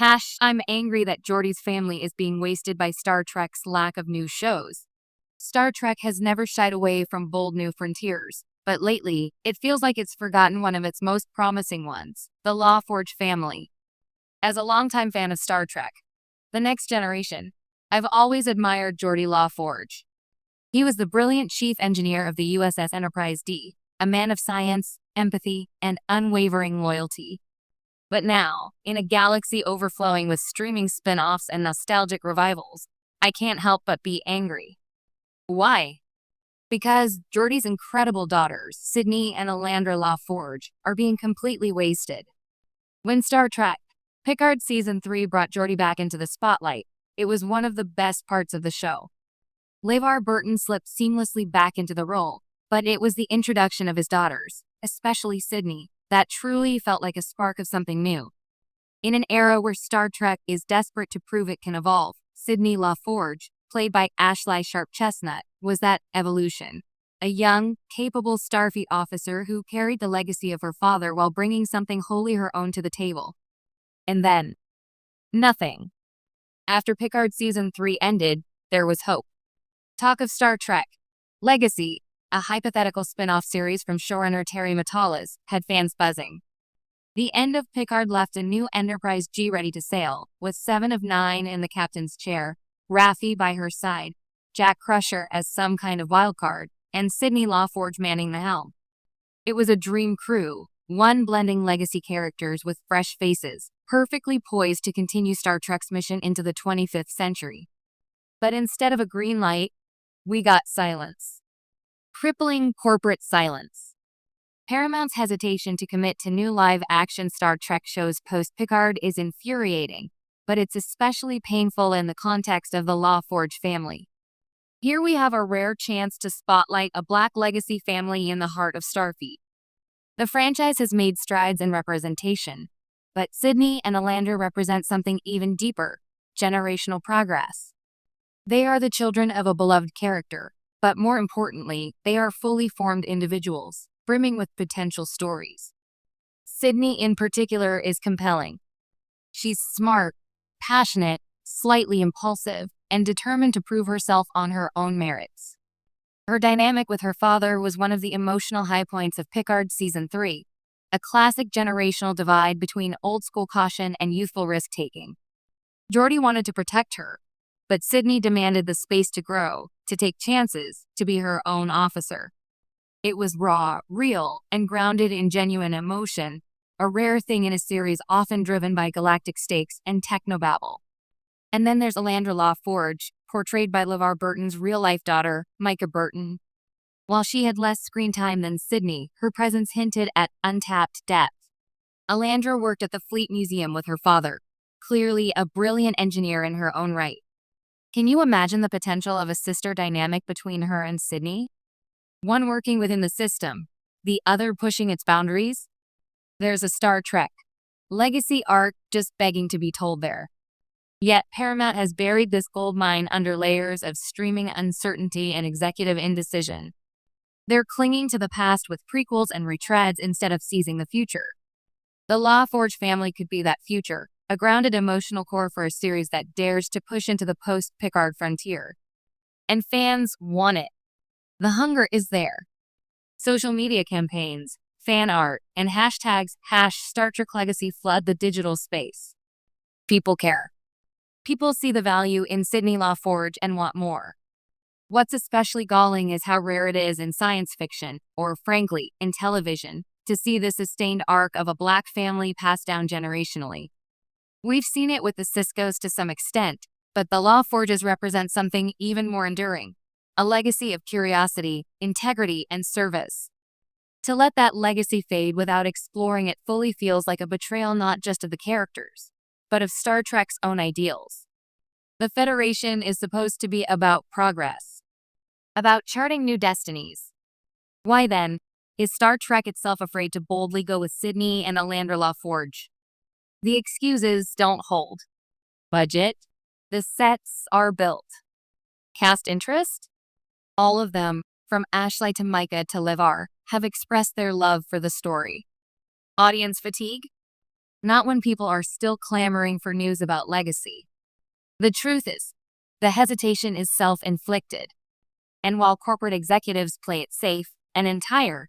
I'm angry that Geordi's family is being wasted by Star Trek's lack of new shows. Star Trek has never shied away from bold new frontiers, but lately, it feels like it's forgotten one of its most promising ones, the LaForge family. As a longtime fan of Star Trek, The Next Generation, I've always admired Geordi LaForge. He was the brilliant chief engineer of the USS Enterprise D, a man of science, empathy, and unwavering loyalty. But now, in a galaxy overflowing with streaming spin-offs and nostalgic revivals, I can't help but be angry. Why? Because Geordi's incredible daughters, Sydney and Alandra LaForge, are being completely wasted. When Star Trek Picard Season 3 brought Geordi back into the spotlight, it was one of the best parts of the show. LeVar Burton slipped seamlessly back into the role, but it was the introduction of his daughters, especially Sydney, that truly felt like a spark of something new. In an era where Star Trek is desperate to prove it can evolve, Sydney LaForge, played by Ashley Sharp Chestnut, was that evolution. A young, capable Starfleet officer who carried the legacy of her father while bringing something wholly her own to the table. And then, nothing. After Picard Season 3 ended, there was hope. Talk of Star Trek Legacy, a hypothetical spin-off series from showrunner Terry Matalas, had fans buzzing. The end of Picard left a new Enterprise G ready to sail, with 7 of 9 in the captain's chair, Raffi by her side, Jack Crusher as some kind of wildcard, and Sydney LaForge manning the helm. It was a dream crew, one blending legacy characters with fresh faces, perfectly poised to continue Star Trek's mission into the 25th century. But instead of a green light, we got silence. Crippling corporate silence. Paramount's hesitation to commit to new live-action Star Trek shows post-Picard is infuriating, but it's especially painful in the context of the LaForge family. Here we have a rare chance to spotlight a Black legacy family in the heart of Starfleet. The franchise has made strides in representation, but Sydney and Alandra represent something even deeper: generational progress. They are the children of a beloved character, but more importantly, they are fully formed individuals, brimming with potential stories. Sydney in particular is compelling. She's smart, passionate, slightly impulsive, and determined to prove herself on her own merits. Her dynamic with her father was one of the emotional high points of Picard Season 3, a classic generational divide between old-school caution and youthful risk-taking. Geordi wanted to protect her, but Sydney demanded the space to grow, to take chances, to be her own officer. It was raw, real, and grounded in genuine emotion, a rare thing in a series often driven by galactic stakes and technobabble. And then there's Alandra LaForge, portrayed by LeVar Burton's real-life daughter, Micah Burton. While she had less screen time than Sydney, her presence hinted at untapped depth. Alandra worked at the Fleet Museum with her father, clearly a brilliant engineer in her own right. Can you imagine the potential of a sister dynamic between her and Sydney? One working within the system, the other pushing its boundaries? There's a Star Trek legacy arc just begging to be told there. Yet Paramount has buried this goldmine under layers of streaming uncertainty and executive indecision. They're clinging to the past with prequels and retreads instead of seizing the future. The LaForge family could be that future, a grounded emotional core for a series that dares to push into the post-Picard frontier. And fans want it. The hunger is there. Social media campaigns, fan art, and hashtags #StarTrekLegacy flood the digital space. People care. People see the value in Sydney LaForge and want more. What's especially galling is how rare it is in science fiction, or frankly, in television, to see the sustained arc of a Black family passed down generationally. We've seen it with the Siskos to some extent, but the LaForges represent something even more enduring: a legacy of curiosity, integrity, and service. To let that legacy fade without exploring it fully feels like a betrayal not just of the characters, but of Star Trek's own ideals. The Federation is supposed to be about progress, about charting new destinies. Why then is Star Trek itself afraid to boldly go with Sydney and Alandra LaForge? The excuses don't hold. Budget? The sets are built. Cast interest? All of them, from Ashley to Micah to LeVar, have expressed their love for the story. Audience fatigue? not when people are still clamoring for news about legacy. The truth is, the hesitation is self-inflicted. And while corporate executives play it safe and entire,